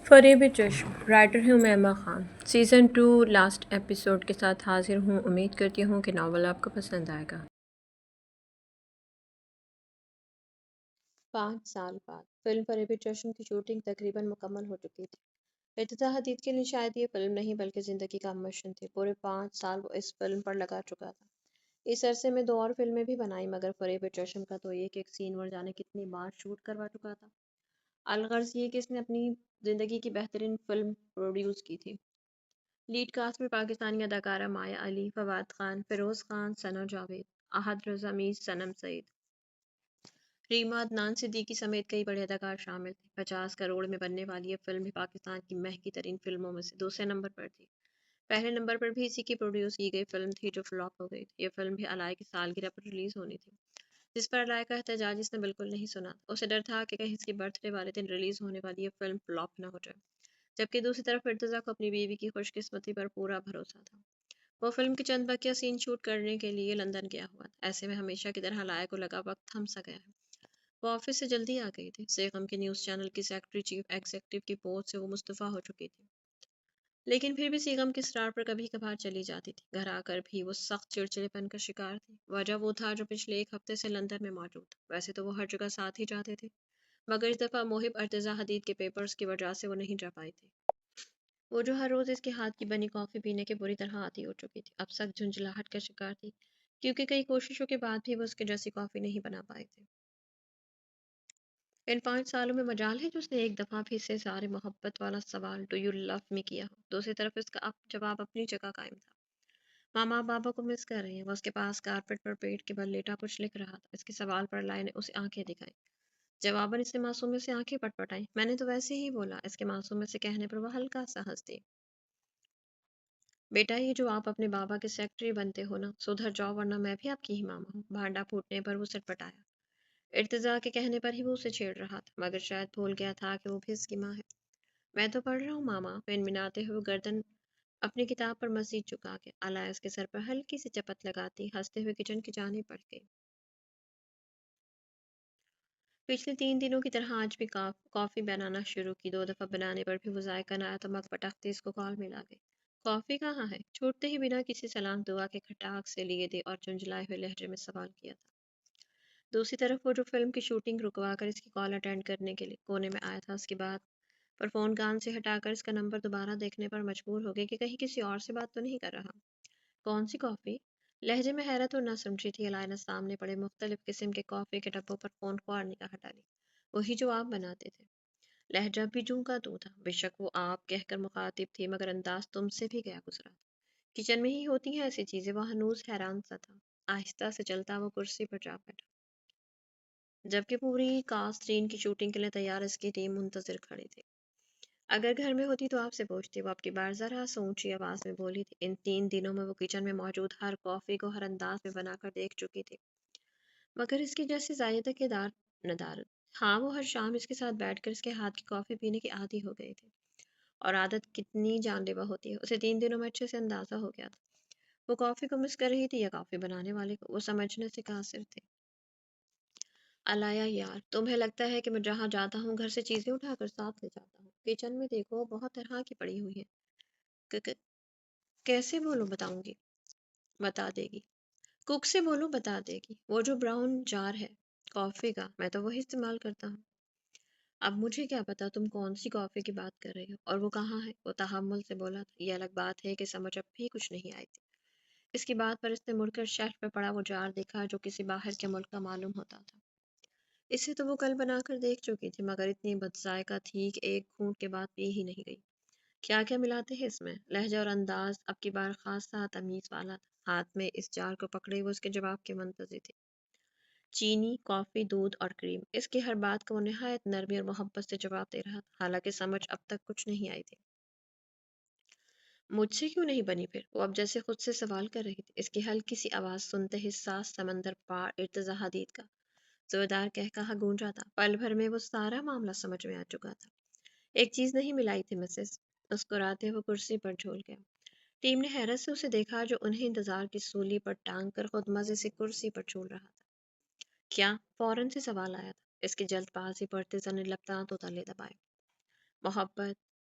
فریب چشم رائٹر ہوں میما خان سیزن 2 لاسٹ ایپیسوڈ کے ساتھ حاضر ہوں. امید کرتی ہوں کہ ناول آپ کو پسند آئے گا. 5 سال بعد فلم فریب چشم کی شوٹنگ تقریباً مکمل ہو چکی تھی. ارتضیٰ حدید کے لیے شاید یہ فلم نہیں بلکہ زندگی کا مشن تھی. پورے 5 سال وہ اس فلم پر لگا چکا تھا. اس عرصے میں 2 اور فلمیں بھی بنائی مگر فریب چشم کا تو ایک ایک سین اور جانے کتنی بار شوٹ کروا چکا تھا. الغرض یہ کہ اس نے اپنی زندگی کی بہترین فلم پروڈیوس کی تھی. لیڈ کاسٹ میں پاکستانی اداکارہ مایا علی، فواد خان، فیروز خان، ثنا جاوید، احد رضا میز، صنم سعید، ریما عدنان صدیقی سمیت کئی بڑے اداکار شامل تھے. 50 کروڑ میں بننے والی یہ فلم بھی پاکستان کی مہنگی ترین فلموں میں سے دوسرے نمبر پر تھی. پہلے نمبر پر بھی اسی کی پروڈیوس کی گئی فلم تھی جو فلاپ ہو گئی تھی. یہ فلم بھی علائے کی سالگرہ پر ریلیز ہونی تھی جس پر علائے کا احتجاج اس نے بالکل نہیں سنا. اسے ڈر تھا کہ کہیں اس کی برتھ ڈے والے دن ریلیز ہونے والی یہ فلم فلاپ نہ ہو جائے. جبکہ دوسری طرف ارتضیٰ کو اپنی بیوی کی خوش قسمتی پر پورا بھروسہ تھا. وہ فلم کے چند بقیہ سین شوٹ کرنے کے لیے لندن گیا ہوا تھا. ایسے میں ہمیشہ کی طرح علائے کو لگا وقت تھم سا گیا ہے. وہ آفس سے جلدی آ گئی تھی. سیغم کے نیوز چینل کی سیکرٹری چیف ایگزیکٹو کی پوسٹ سے وہ مستعفی ہو چکی تھی. لیکن پھر بھی سیغم کے اسرار پر کبھی کبھار چلی جاتی تھی. گھر آ کر بھی وہ سخت چڑچڑے پن کا شکار تھی. وجہ وہ تھا جو پچھلے ایک ہفتے سے لندن میں موجود تھا. ویسے تو وہ ہر جگہ ساتھ ہی جاتے تھے مگر اس دفعہ محب ارتضیٰ حدید کے پیپرز کی وجہ سے وہ نہیں جا پائی تھی. وہ جو ہر روز اس کے ہاتھ کی بنی کافی پینے کے بری طرح عادی ہو چکی تھی اب سخت جھنجھلاہٹ کا شکار تھی کیونکہ کئی کوششوں کے بعد بھی وہ اس کے جیسی کافی نہیں بنا پائے تھے. ان 5 سالوں میں مجال ہے جو اس نے ایک دفعہ بھی سے سارے محبت والا سوال ڈو یو لو می کیا ہو. دوسری طرف اس کا جواب اپنی جگہ قائم تھا. ماما بابا کو مس کر رہی ہیں. وہ اس کے پاس کارپیٹ پر پیٹ کے بل لیٹا کچھ لکھ رہا تھا. اس کے سوال پر لائے نے اسے آنکھیں دکھائیں. جواباً اس نے معصوم سے آنکھیں پٹ پٹائیں. میں نے تو ویسے ہی بولا. اس کے معصوم سے کہنے پر وہ ہلکا سا ہنس دی. بیٹا یہ جو آپ اپنے بابا کے سیکرٹری بنتے ہو نا سدھر جاؤ ورنہ میں بھی آپ کی ہی ماما ہوں. بھانڈا پھوٹنے پر وہ سٹ پٹایا. ارتضیٰ کے کہنے پر ہی وہ اسے چھیڑ رہا تھا مگر شاید بھول گیا تھا کہ وہ بھی اس کی ماں ہے. میں تو پڑھ رہا ہوں ماما. منمناتے ہوئے گردن اپنی کتاب پر مزید جھکا کے علائے اس کے سر پر ہلکی سی چپت لگاتی ہنستے ہوئے کچن کی جانب بڑھ گئی. پچھلے 3 دنوں کی طرح آج بھی کافی بنانا شروع کی. 2 دفعہ بنانے پر بھی وہ ذائقہ نہ آیا تو مگ پٹکتے اس کو کال ملا گئی. کافی کہاں ہے؟ چھوٹتے ہی بنا کسی سلام دعا کے کھٹاک سے لیے دے اور چنجلائے ہوئے لہجے میں سوال کیا تھا. دوسری طرف وہ جو فلم کی شوٹنگ رکوا کر اس کی کال اٹینڈ کرنے کے لیے کونے میں آیا تھا اس کی بات پر فون کان سے ہٹا کر اس کا نمبر دوبارہ دیکھنے پر مجبور ہو گئی کہ کہیں کسی اور سے بات تو نہیں کر رہا. کون سی کافی؟ لہجے میں حیرت اور نہ سمجھی تھی علائے نے سامنے پڑے مختلف قسم کے کافی کے ڈبوں پر فون کو اور نگاہ ہٹا لی. وہی جو آپ بناتے تھے. لہجہ بھی جوں کا تو تھا. بے شک وہ آپ کہہ کر مخاطب تھی مگر انداز تم سے بھی گیا گزرا تھا. کچن میں ہی ہوتی ہیں ایسی چیزیں. وہ ہنوز حیران سا تھا. آہستہ سے چلتا وہ کرسی پر جا بیٹھا جبکہ پوری کاسٹ سین کی شوٹنگ کے لیے تیار اس کی ٹیم منتظر کھڑی تھی. اگر گھر میں ہوتی تو آپ سے پوچھتی. وہ آپ کی بار ذرا سا اونچی آواز میں بولی تھی. ان 3 دنوں میں وہ کچن میں موجود ہر کافی کو ہر انداز میں بنا کر دیکھ چکی تھی مگر اس کی جیسی زائدہ کے دار ندارت. ہاں وہ ہر شام اس کے ساتھ بیٹھ کر اس کے ہاتھ کی کافی پینے کی عادی ہو گئی تھی اور عادت کتنی جان لیوا ہوتی ہے اسے 3 دنوں میں اچھے سے اندازہ ہو گیا تھا. وہ کافی کو مس کر رہی تھی یا کافی بنانے والے کو وہ سمجھنے سے قاصر تھے. الایا یار تمہیں لگتا ہے کہ میں جہاں جاتا ہوں گھر سے چیزیں اٹھا کر ساتھ لے جاتا ہوں. کچن میں دیکھو بہت طرح کی پڑی ہوئی ہیں. کیسے بولوں بتاؤں گی. بتا دے گی. کوک سے بولو بتا دے گی. وہ جو براؤن جار ہے کافی کا میں تو وہی استعمال کرتا ہوں. اب مجھے کیا پتا تم کون سی کافی کی بات کر رہے ہو اور وہ کہاں ہے. وہ تحمل سے بولا تھا. یہ الگ بات ہے کہ سمجھ اب بھی کچھ نہیں آئی تھی. اس کی بات پر اس نے مڑ کر شیلف پہ پڑا وہ جار دیکھا جو کسی باہر کے ملک کا معلوم ہوتا تھا. اسے تو وہ کل بنا کر دیکھ چکی تھی مگر اتنی بد ذائقہ تھی کہ ایک گھونٹ کے بعد پی ہی نہیں گئی. کیا کیا ملاتے ہیں اس میں. لہجہ اور انداز اب کی بار خاصا تمیز والا تھا. ہاتھ میں اس جار کو پکڑے وہ اس کے جواب کے منتظر تھی. چینی کافی دودھ اور کریم. اس کی ہر بات کو وہ نہایت نرمی اور محبت سے جواب دے رہا تھا حالانکہ سمجھ اب تک کچھ نہیں آئی تھی. مجھ سے کیوں نہیں بنی پھر. وہ اب جیسے خود سے سوال کر رہی تھی. اس کی ہلکی سی آواز سنتے ہی ساس سمندر پار ارتضیٰ حدید کا زوردار کہا گونجا تھا. پل بھر میں وہ سارا معاملہ سمجھ میں آ چکا تھا. ایک چیز نہیں ملائی تھی مسز. مسکراتے وہ کرسی پر جھول گیا. ٹیم نے حیرت سے اسے دیکھا جو انہیں انتظار کی سولی پر ٹانگ کر خود مزے سے کرسی پر جھول رہا تھا. کیا؟ فوراً سے سوال آیا تھا. اس کی جلد بازی پر ارتضیٰ نے لبتاں تو تلے دبائے. محبت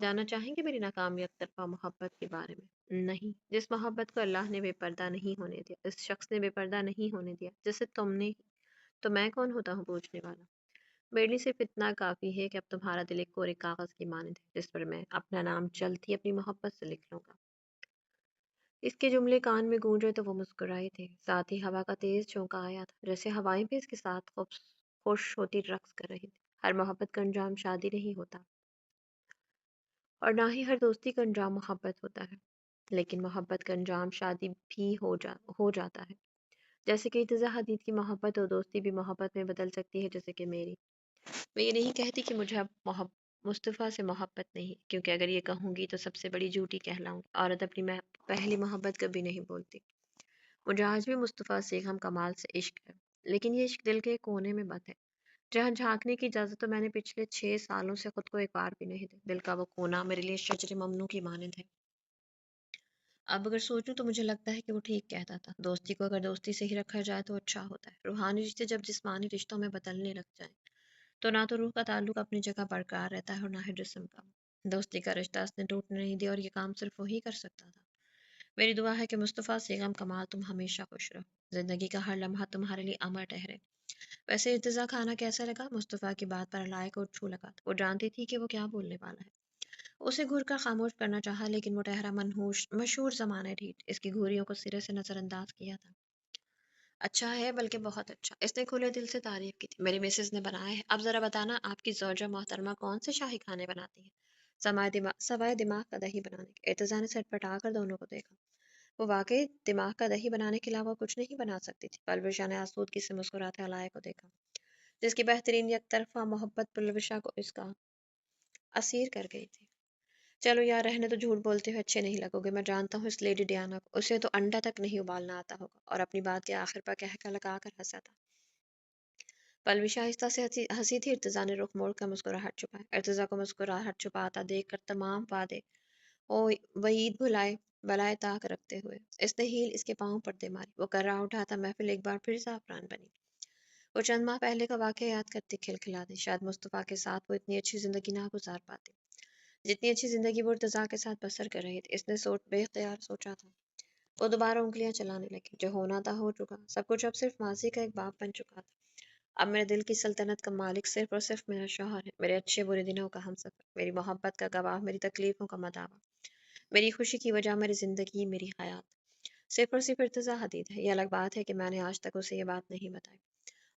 جاننا چاہیں گے میری ناکامی یک طرفہ محبت کے بارے میں؟ نہیں، جس محبت کو اللہ نے بے پردہ نہیں ہونے دیا، اس شخص نے بے پردہ نہیں ہونے دیا جسے تم نے، تو میں کون ہوتا ہوں پوچھنے والا؟ میرے لیے صرف اتنا کافی ہے کہ اب تمہارا دل ایک کورے کاغذ کی مانند ہے جس پر میں اپنا نام جلدی اپنی محبت سے لکھ لوں گا۔ اس کے جملے کان میں گونجے تو وہ مسکرائے تھے، ساتھ ہی ہوا کا تیز جھونکا آیا تھا جیسے ہوائیں بھی اس کے ساتھ خوش ہوتی رقص کر رہی تھی۔ ہر محبت کا انجام شادی نہیں ہوتا، اور نہ ہی ہر دوستی کا انجام محبت ہوتا ہے، لیکن محبت کا انجام شادی بھی ہو جاتا ہے، جیسے کہ ارتضیٰ حدید کی محبت اور دوستی بھی محبت میں بدل سکتی ہے، جیسے کہ میری۔ میں یہ نہیں کہتی کہ مجھے اب مصطفیٰ سے محبت نہیں، کیونکہ اگر یہ کہوں گی تو سب سے بڑی جھوٹی کہلاؤں گی۔ عورت اپنی پہلی محبت کبھی نہیں بولتی۔ مجھے آج بھی مصطفیٰ سے ہم کمال سے عشق ہے، لیکن یہ عشق دل کے ایک کونے میں بند ہے، جہاں جھانکنے کی اجازت تو میں نے پچھلے 6 سالوں سے خود کو ایک بار بھی نہیں دی۔ دل کا وہ کونا میرے لیے شجر ممنوع کی مانند ہے۔ اب اگر سوچوں تو مجھے لگتا ہے کہ وہ ٹھیک کہتا تھا، دوستی کو اگر دوستی سے ہی رکھا جائے تو اچھا ہوتا ہے۔ روحانی رشتے جب جسمانی رشتوں میں بدلنے لگ جائیں تو نہ تو روح کا تعلق اپنی جگہ برقرار رہتا ہے اور نہ ہی جسم کا۔ دوستی کا رشتہ اس نے ٹوٹنے نہیں دیا، اور یہ کام صرف وہی کر سکتا تھا۔ میری دعا ہے کہ مصطفیٰ سیغم کمال تم ہمیشہ خوش رہو، زندگی کا ہر لمحہ تمہارے لیے امر ٹھہرے۔ ویسے ارتضیٰ کھانا کیسا لگا؟ مصطفیٰ کی بات پر علائے کو چھو لگا تھا۔ وہ جانتی تھی کہ وہ کیا بولنے والا ہے، اسے گھور کر خاموش کرنا چاہا، لیکن وہ ٹہرا منحوس مشہور زمانہ ڈھیٹ اس کی گھوریوں کو سرے سے نظر انداز کیا تھا۔ اچھا ہے، بلکہ بہت اچھا، اس نے کھلے دل سے تعریف کی تھی۔ میری مسز نے بنایا ہے۔ اب ذرا بتانا آپ کی زوجہ محترمہ کون سے شاہی کھانے بناتی ہے سوائے دماغ کا دہی بنانے کے؟ ارتضیٰ نے سر پٹا کر دونوں کو دیکھا۔ وہ واقعی دماغ کا دہی بنانے کے علاوہ کچھ نہیں بنا سکتی تھی۔ پلوشا نے آسودگی سے مسکراتے علائے کو دیکھا، جس کی بہترین یک طرفہ محبت پلوشا کو اس کا اسیر کر گئی تھی۔ چلو یار رہنے تو، جھوٹ بولتے ہوئے اچھے نہیں لگو گے۔ میں جانتا ہوں اس لیڈی ڈیانا کو، اسے تو انڈا تک نہیں ابالنا آتا ہوگا۔ اور اپنی بات کے آخر پر کہہ کر لگا کر ہنسا تھا۔ پلوی آہستہ سے ہنسی تھی۔ ارتضیٰ نے رخ موڑ کر مسکراہٹ چھپائی۔ ارتضیٰ کو مسکراہٹ چھپاتا دیکھ کر تمام وعدے او وعید بلائے طاق رکھتے ہوئے اس نے ہیل اس کے پاؤں پر دے ماری۔ وہ کرا اٹھا تھا، محفل ایک بار پھر زعفران بنی۔ وہ چند ماہ پہلے کا واقعہ یاد کرتی کھلکھلاتی، شاید مصطفیٰ کے ساتھ وہ اتنی اچھی زندگی نہ گزار پاتی جتنی اچھی زندگی وہ ارتضیٰ کے ساتھ بسر کر رہی تھی۔ اس نے بے اختیار سوچا تھا۔ وہ دوبارہ انگلیاں چلانے لگی۔ جو ہونا تھا ہو چکا، سب کچھ اب صرف ماضی کا ایک باب بن چکا تھا۔ اب میرے دل کی سلطنت کا مالک صرف اور صرف میرا شوہر ہے، میرے اچھے برے دنوں کا ہمسفر، میری محبت کا گواہ، میری تکلیفوں کا مداوا، میری خوشی کی وجہ، میری زندگی، میری حیات، صرف اور صرف ارتضیٰ حدید ہے۔ یہ الگ بات ہے کہ میں نے آج تک اسے یہ بات نہیں بتائی۔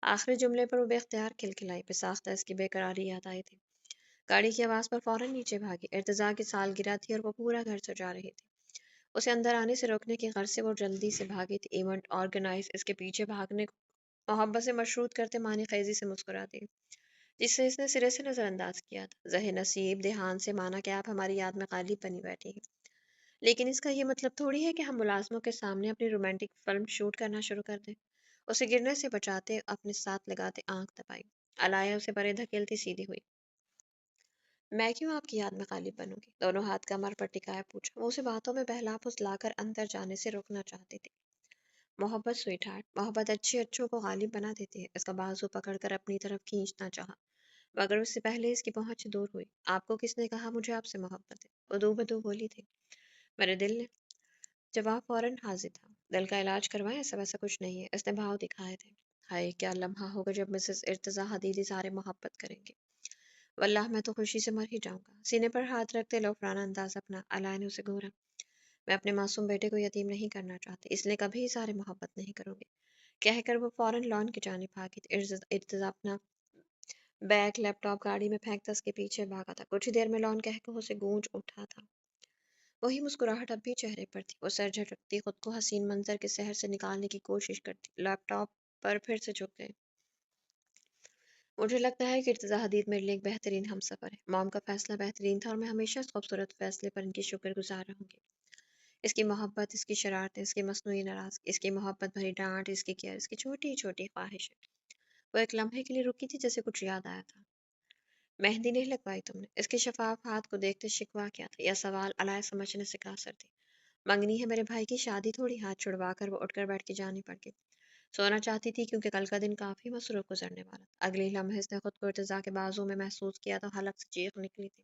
آخری جملے پر وہ بے اختیار کھلکھلائی، بساختہ اس کی بے قراری یاد آئی تھی۔ گاڑی کی آواز پر فوراً نیچے بھاگی۔ ارتضیٰ کی سالگرہ تھی اور وہ پورا گھر سجا رہی تھی۔ اسے اندر آنے سے روکنے کی غرض سے وہ جلدی سے بھاگی تھی۔ ایونٹ آرگنائز اس کے پیچھے بھاگنے کو محبت سے مشروط کرتے معنی خیزی سے مسکراتی، جس سے اس نے سرے سے نظر انداز کیا تھا۔ زہ نصیب دھیان سے مانا کہ آپ ہماری یاد میں غالب بنی بیٹھی ہیں، لیکن اس کا یہ مطلب تھوڑی ہے کہ ہم ملازموں کے سامنے اپنی رومانٹک فلم شوٹ کرنا شروع کر دیں۔ اسے گرنے سے بچاتے اپنے ساتھ لگاتے آنکھ دبائی، علایا اسے پرے دھکیلتی سیدھی ہوئی۔ میں کیوں آپ کی یاد میں غالب بنوں گی؟ دونوں ہاتھ کمر پر ٹکائے پوچھا۔ وہ اسے باتوں میں بہلا پھسلا کر اندر جانے سے روکنا چاہتی تھی۔ محبت سویٹ ہارٹ، محبت اچھے اچھوں کو غالب بنا دیتی ہے۔ اس کا بازو پکڑ کر اپنی طرف کھینچنا چاہا، مگر اس سے پہلے اس کی پہنچ سے دور ہوئی۔ آپ کو کس نے کہا مجھے آپ سے محبت ہے؟ وہ دو بدو بولی تھی۔ میرے دل نے۔ جواب فوراً حاضر تھا۔ دل کا علاج کروائیں؟ ایسا ویسا کچھ نہیں ہے۔ اس نے بھاؤ دکھائے تھے۔ ہائے کیا لمحہ ہوگا جب مسز ارتضیٰ حدید اظہار محبت کریں گے۔ واللہ میں تو خوشی سے مر ہی جاؤں گا۔ سینے پر ہاتھ رکھتے لوفرانہ انداز اپنا علائے نے اسے گھورا۔ میں اپنے معصوم بیٹے کو یتیم نہیں کرنا چاہتی، اس لیے کبھی اظہار محبت نہیں کروں گی، کہہ کر وہ فوراً لان کی جانب بھاگی تھی۔ ارتضیٰ اپنا بیگ لیپ ٹاپ گاڑی میں پھینکتا اس کے پیچھے بھاگا تھا۔ کچھ ہی دیر میں لان کہہ کر اسے گونج اٹھا تھا۔ وہی مسکراہٹ اب بھی چہرے پر تھی۔ وہ سر جھٹکتی، خود کو حسین منظر کے سحر سے نکالنے کی کوشش کرتی، لیپ ٹاپ پر پھر سے جھک گئے۔ مجھے لگتا ہے کہ ارتضیٰ حدید میرے لیے ایک بہترین ہمسفر ہے۔ موم کا فیصلہ بہترین تھا اور میں ہمیشہ اس خوبصورت فیصلے پر ان کی شکر گزار رہوں گی۔ اس کی محبت، اس کی شرارتیں، اس کی مصنوعی ناراضگی، اس کی محبت بھری ڈانٹ، اس کی کیئر، اس کی چھوٹی چھوٹی خواہشیں۔ وہ ایک لمحے کے لیے رکی تھی، جیسے کچھ یاد آیا تھا۔ مہندی نہیں لگوائی تم نے؟ اس کے شفاف ہاتھ کو دیکھتے شکوا کیا تھا، یا سوال علائے سمجھنے سے قاصر تھی۔ منگنی ہے میرے بھائی کی شادی تھوڑی۔ ہاتھ چھڑوا کر وہ اٹھ کر بیٹھ کے جانی پڑ گئی۔ سونا چاہتی تھی کیونکہ کل کا دن کافی مصروف گزرنے والا تھا۔ اگلے لمحے اس نے خود کو ارتضیٰ کے بازو میں محسوس کیا تو حلق سے چیخ نکلی تھی۔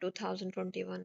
2021।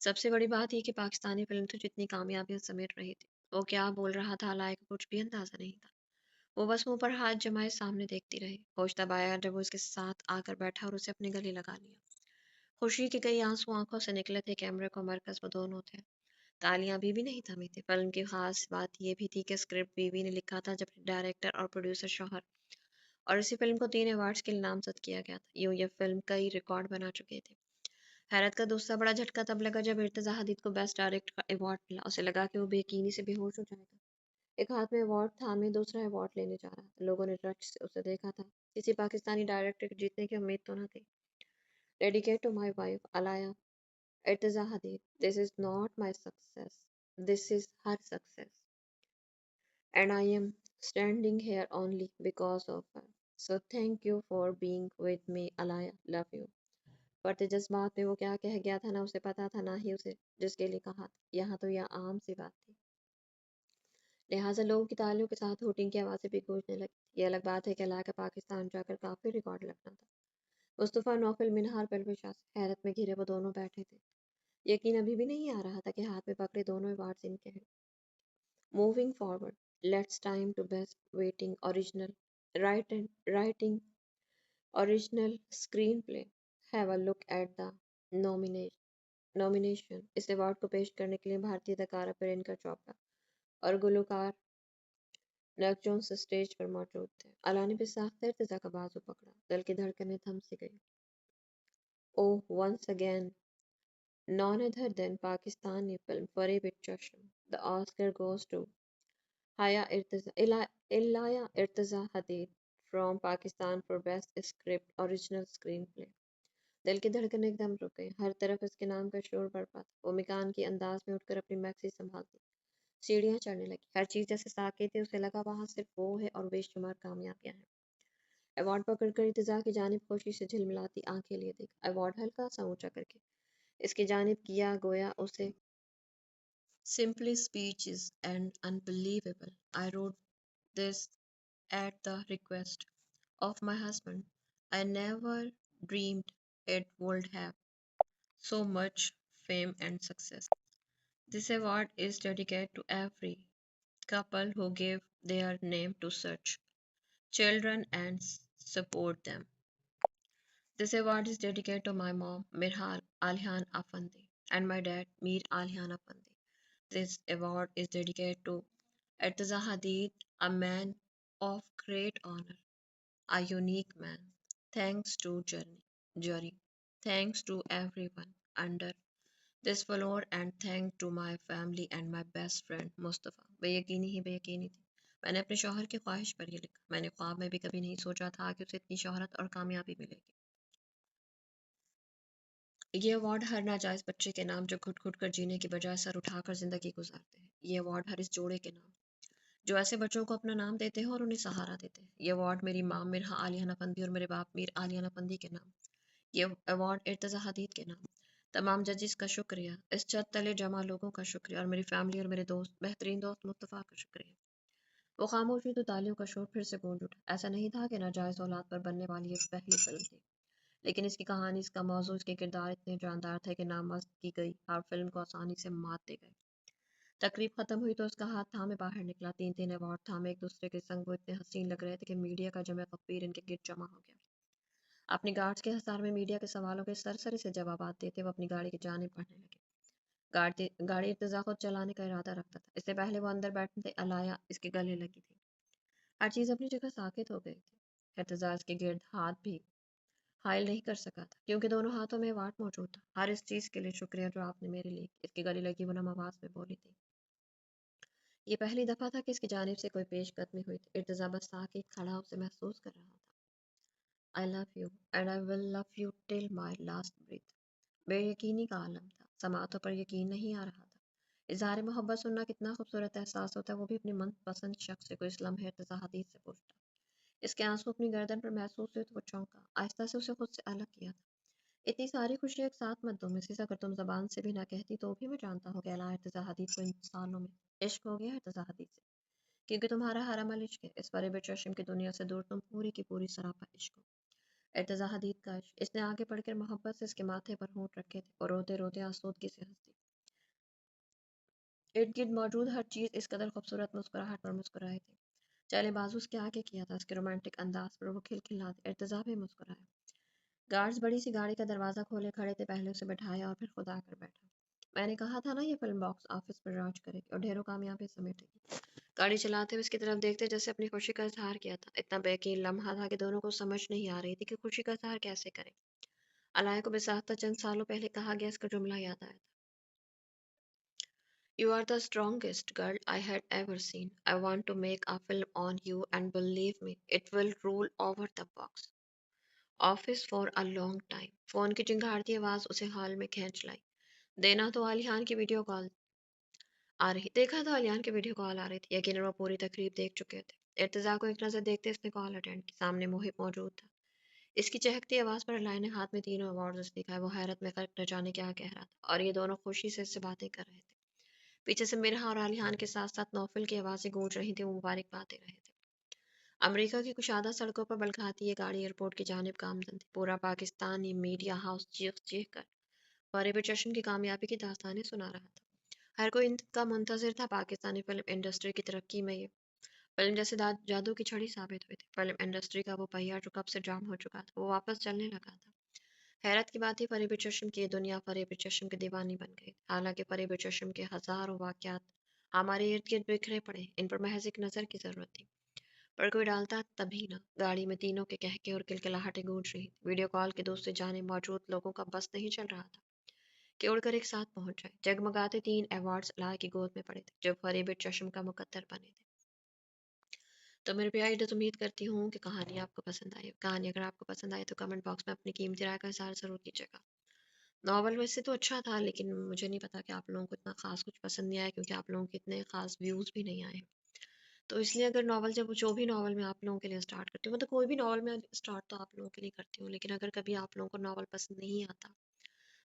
سب سے بڑی بات یہ کہ پاکستانی فلم تو جتنی کامیابیاں سمیٹ رہی تھی، وہ کیا بول رہا تھا علائے کو کچھ بھی اندازہ نہیں تھا۔ وہ بس منہ پر ہاتھ جمائے سامنے دیکھتی رہی۔ ہوش تب آیا جب وہ اس کے ساتھ آ کر بیٹھا اور اسے اپنے گلے لگا لیا۔ خوشی کے کئی آنسو آنکھوں سے نکلے تھے، کیمرے کو مرکز وہ دونوں تھے۔ تالیاں ابھی بھی نہیں تھمی تھی۔ فلم کی خاص بات یہ بھی تھی کہ اسکرپٹ بیوی نے لکھا تھا جبکہ ڈائریکٹر اور پروڈیوسر شوہر، اور اسی فلم کو 3 ایوارڈز کے لیے نامزد کیا گیا تھا۔ یوں یہ فلم کئی ریکارڈ بنا چکی تھی۔ حیرت کا دوسرا بڑا جھٹکا تب لگا جب ارتضی حدید کو بیسٹ ڈائریکٹر کا ایوارڈ ملا۔ اسے لگا کہ وہ بے یقینی سے بے ہوش ہو جائے گا۔ ایک ہاتھ میں ایوارڈ تھامے دوسرا ایوارڈ لینے جا رہا تھا۔ لوگوں نے رش سے اسے دیکھا تھا۔ کسی پاکستانی ڈائریکٹر کے جیتنے کی امید تو نہ تھی۔ Dedicate to my wife Alaya Irtaza Hadeed, this is not my success, this is her success, and I am standing here only because of her, so thank you for being with me Alaya, love you. بڑھتے جذبات میں وہ کیا کہہ گیا تھا نہ اسے پتا تھا نہ ہی اسے جس کے لیے کہا تھا۔ یہاں تو یہ عام سی بات تھی، لہٰذا لوگوں کی تالیوں کے ساتھ ہوٹنگ کی آوازیں بھی گونجنے لگی۔ یہ الگ بات ہے کہ علاقہ پاکستان جا کر کافی ریکارڈ لگنا تھا۔ مصطفیٰ نوفل منہار پرویز شاہ سے حیرت میں گھرے وہ دونوں بیٹھے تھے۔ یقین ابھی بھی نہیں آ رہا تھا کہ ہاتھ میں پکڑے دونوں ایوارڈز ان کے ہیں۔ Moving forward, let's time to best waiting original writing original screenplay, have a look at the nomination. اس ایوارڈ کو پیش کرنے کے لیے بھارتی اداکارہ پرینکا چوپڑا اور گلوکار نگ جونس اسٹیج پر موجود تھے۔ اعلیٰ نے بے ساختہ ارتضیٰ کا بازو پکڑا، دل کی دھڑکنیں تھم سی گئی۔ Oh once again none other than Pakistani film Fare with Chasham. The Oscar goes to Ilaya Irtaza Hadid from Pakistan for Best Script Original Screenplay. دل کی دھڑکن ایک دم رک گئی۔ ہر طرف اس کے نام کا شور برپا تھا۔ وہ مکان کی انداز میں اٹھ کر اپنی میکسی سنبھالتی سیڑھیاں چڑھنے لگی۔ ہر چیز جیسے ساکت تھی، اسے لگا وہاں صرف وہ ہے اور بے شمار کامیابیاں ہیں۔ ایوارڈ پکڑ کر ارتضیٰ کی جانب خوشی سے جھلملاتی آنکھیں لیے دیکھا۔ ایوارڈ ہلکا سا اونچا کر کے اس کی جانب کیا، گویا اسے simply speeches and unbelievable. I wrote this at the request of my husband. I never dreamed it would have so much fame and success. This award is dedicated to every couple who gave their name to such children and support them. This award is dedicated to my mom, Mirhal Alihan Afandi, and my dad, Mir Alihan Afandi. This award is dedicated to Irtaza Hadid, a man of great honor, a unique man. Thanks to jury. Thanks to everyone under this floor, and thanks to my family and my best friend Mustafa. بے یقینی ہی بے یقینی تھی۔ میں نے اپنے شوہر کی خواہش پر یہ لکھا۔ میں نے خواب میں بھی کبھی نہیں سوچا تھا کہ اسے اتنی شہرت اور کامیابی ملے گی۔ یہ ایوارڈ ہر ناجائز بچے کے نام جو گھٹ گھٹ کر جینے کی بجائے سر اٹھا کر زندگی گزارتے ہیں۔ یہ ایوارڈ ہر اس جوڑے کے نام جو ایسے بچوں کو اپنا نام دیتے ہیں اور انہیں سہارا دیتے ہیں۔ یہ ایوارڈ میری ماں مرحا عالیہ نفندی اور میرے باپ میر عالیہ نفندی کے نام۔ یہ ایوارڈ ارتضی حدید کے نام۔ تمام ججز کا شکریہ، اس چھت تلے جمع لوگوں کا شکریہ، اور میری فیملی اور میرے دوست، بہترین دوست مصطفیٰ کا شکریہ۔ وہ خاموش ہوئی تو تالیوں کا شور پھر سے گونج اٹھا۔ ایسا نہیں تھا کہ ناجائز اولاد پر بننے والی یہ پہلی فلم تھی، لیکن اس کی کہانی، اس کا موضوع، اس کے کردار اتنے جاندار تھے کہ نامزد کی گئی ہر فلم کو آسانی سے مات دے گئے۔ تقریب ختم ہوئی تو اس کا ہاتھ تھامے باہر نکلا۔ تین ایوارڈ تھامے ایک دوسرے کے سنگ وہ اتنے حسین لگ رہے تھے کہ میڈیا کا جمع غفیر ان کے گرد جمع ہو گیا۔ اپنی گارڈز کے حصار میں میڈیا کے سوالوں کے سرسری سے جوابات دیتے وہ اپنی گاڑی کی جانب بڑھنے لگے۔ گاڑی ارتضیٰ خود چلانے کا ارادہ رکھتا تھا۔ اس سے پہلے وہ اندر بیٹھنے تھے، علایا اس کے گلے لگی تھی۔ ہر چیز اپنی جگہ ساکت ہو گئی تھی۔ ارتضیٰ اس کے گرد ہاتھ بھی حائل نہیں کر سکا تھا کیونکہ دونوں ہاتھوں میں ایوارڈ موجود تھا۔ ہر اس چیز کے لیے شکریہ جو آپ نے میرے لیے کی، اس کی گلے لگی وہ نم آواز میں بولی تھی۔ یہ پہلی دفعہ تھا کہ اس کی جانب سے کوئی پیش قدمی ہوئی تھی۔ ارتضیٰ بس ساکت کھڑا اسے محسوس کر رہا تھا۔ I love you and I will love you till my last breath. بے یقینی کا عالم تھا۔ سماعتوں پر یقین نہیں آ رہا تھا۔ اظہار محبت سننا کتنا خوبصورت احساس ہوتا ہے، وہ بھی اپنے من پسند شخص سے۔ کوئی اس لمحے ارتضیٰ حدید سے پوچھتا۔ اس کے آنسو اپنی گردن پر محسوس ہوئے تو وہ چونکا، آہستہ سے اسے خود سے الگ کیا تھا۔ اتنی ساری خوشی ایک ساتھ مت دو مسز، اگر تم زبان سے بھی نہ کہتی تو بھی میں جانتا ہوں کہ اعلیٰ ارتضیٰ حدید کو ان سالوں میں عشق ہو گیا ارتضیٰ حدید سے، کیونکہ تمہارا حرام العشق ہے۔ اس پرے بے چشم کی دنیا سے دور تم پوری کی پوری سراپا عشق ہو۔ ارتضا حدید کا عشق، اس نے آگے بڑھ کر محبت سے اس کے ماتھے پر ہونٹ رکھے تھے اور روتے روتے آسودگی سے ہنس دی۔ ارد گرد موجود ہر چیز اس قدر خوبصورت مسکراہٹ پر مسکرائے تھے۔ چلے بازو اس کے آگے کیا تھا، اس کے رومانٹک انداز پر وہ کھلکھلاتے۔ ارتضا بھی مسکرایا۔ گارڈز بڑی سی گاڑی کا دروازہ کھولے کھڑے تھے، پہلے اسے بٹھایا اور پھر خود آ کر بیٹھا۔ میں نے کہا تھا نا یہ فلم باکس آفس پر راج کرے گی اور ڈھیروں کامیابی سمیٹے گی۔ گاڑی چلاتے ہوئے اس کی طرف دیکھتے جیسے اپنی خوشی کا اظہار کیا تھا۔ اتنا بے یقین لمحہ تھا کہ دونوں کو سمجھ نہیں آ رہی تھی کہ خوشی کا اظہار کیسے کریں۔ علائے کو بساختہ چند سالوں پہلے کہا گیا اس کا جملہ یاد آیا تھا۔ You are the strongest girl I had ever seen. I want to make a film on you and believe me, it will rule over the box office for a long time. Phone کی چنگھاڑتی آواز اسے hall میں کھینچ لائی۔ دینا تو عالیان کی video call آ رہی دیکھا تو عالیان کی ویڈیو کال آ رہی تھی، یقیناً وہ پوری تقریب دیکھ چکے تھے۔ ارتضا کو ایک نظر دیکھتے اس نے کال اٹینڈ کی، سامنے محب موجود تھا۔ اس کی چہکتی آواز پر علائے نے ہاتھ میں تینوں ایوارڈز دکھائے، وہ حیرت میں غرق نہ جانے کیا کہہ رہا تھا، اور یہ دونوں خوشی سے اس سے باتیں کر رہے تھے۔ پیچھے سے مرحا اور عالیان کے ساتھ ساتھ نوفل کی آوازیں گونج رہی تھیں، وہ مبارک باتیں رہے تھے۔ امریکہ کی کشادہ سڑکوں پر بلکھاتی یہ گاڑی ایئرپورٹ کی جانب گامزن تھی۔ پورا پاکستانی میڈیا ہاؤس چیخ چیخ کر فریب چشم کی کامیابی کی داستانیں سنا رہا تھا۔ ہر کوئی ان کا منتظر تھا۔ پاکستانی فلم انڈسٹری کی ترقی میں یہ فلم جیسے جادو کی چھڑی ثابت ہوئی تھی۔ فلم انڈسٹری کا وہ پہیہ جو کب سے جام ہو چکا تھا وہ واپس چلنے لگا تھا۔ حیرت کی بات تھی فریب چشم کی یہ دنیا فریب چشم کے دیوانی بن گئی، حالانکہ فریب چشم کے ہزاروں واقعات ہمارے ارد گرد بکھرے پڑے، ان پر محض ایک نظر کی ضرورت تھی، پر کوئی ڈالتا تبھی نہ۔ گاڑی میں تینوں کے کہکے اور کلکلاہٹیں گونج رہی تھی۔ ویڈیو کال کے دوسری جانب موجود لوگوں کا بس نہیں چل رہا تھا کہ اڑ کر ایک ساتھ پہنچ جائے۔ جگمگاتے تین ایوارڈز علائے کی گود میں پڑے تھے جو فریب چشم کا مقدر بنے تھے۔ تو میرے پیارے ریڈرز، امید کرتی ہوں کہ کہانی آپ کو پسند آئی۔ کہانی اگر آپ کو پسند آئی تو کمنٹ باکس میں اپنی قیمتی رائے کا اظہار ضرور کیجیے گا۔ ناول ویسے تو اچھا تھا، لیکن مجھے نہیں پتا کہ آپ لوگوں کو اتنا خاص کچھ پسند نہیں آیا، کیونکہ آپ لوگوں کے اتنے خاص ویوز بھی نہیں آئے۔ تو اس لیے اگر ناول جب جو بھی ناول میں آپ لوگوں کے لیے اسٹارٹ کرتی ہوں، مطلب کوئی بھی ناول میں اسٹارٹ تو آپ لوگوں کے لیے کرتی ہوں، لیکن اگر کبھی آپ لوگوں کو ناول پسند نہیں آتا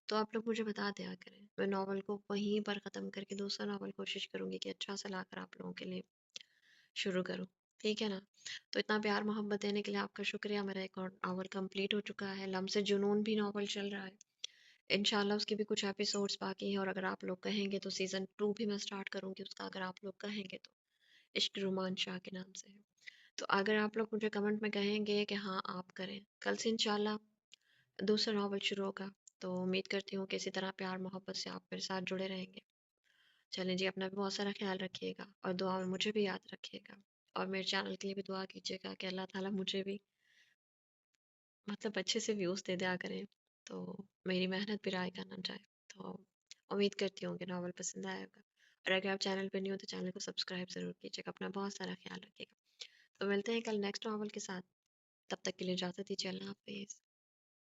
تو آپ لوگ مجھے بتا دیا کریں، میں ناول کو وہیں پر ختم کر کے دوسرا ناول کوشش کروں گی کہ اچھا سا لا کر آپ لوگوں کے لیے شروع کروں، ٹھیک ہے نا؟ تو اتنا پیار محبت دینے کے لیے آپ کا شکریہ۔ میرا ایک اور ناول کمپلیٹ ہو چکا ہے، لمس جنون بھی ناول چل رہا ہے، انشاءاللہ اس کے بھی کچھ ایپیسوڈز باقی ہیں، اور اگر آپ لوگ کہیں گے تو سیزن 2 بھی میں سٹارٹ کروں گی اس کا، اگر آپ لوگ کہیں گے تو، عشق رومان شاہ کے نام سے ہے۔ تو اگر آپ لوگ مجھے کمنٹ میں کہیں گے کہ ہاں آپ کریں، کل سے انشاءاللہ دوسرا ناول شروع ہوگا، تو امید کرتی ہوں کہ اسی طرح پیار محبت سے آپ میرے ساتھ جڑے رہیں گے۔ چلیں جی، اپنا بھی بہت سارا خیال رکھیے گا اور دعا میں مجھے بھی یاد رکھیے گا، اور میرے چینل کے لیے بھی دعا کیجیے گا کہ اللہ تعالیٰ مجھے بھی مطلب اچھے سے ویوز دے دیا کریں، تو میری محنت بھی رائے نہ جائے۔ تو امید کرتی ہوں کہ ناول پسند آئے گا، اور اگر آپ چینل پہ نہیں ہو تو چینل کو سبسکرائب ضرور کیجیے گا۔ اپنا بہت سارا خیال رکھیے گا۔ تو ملتے ہیں کل نیکسٹ ناول کے ساتھ، تب تک کے لیے اجازت دیجیے، اللہ حافظ۔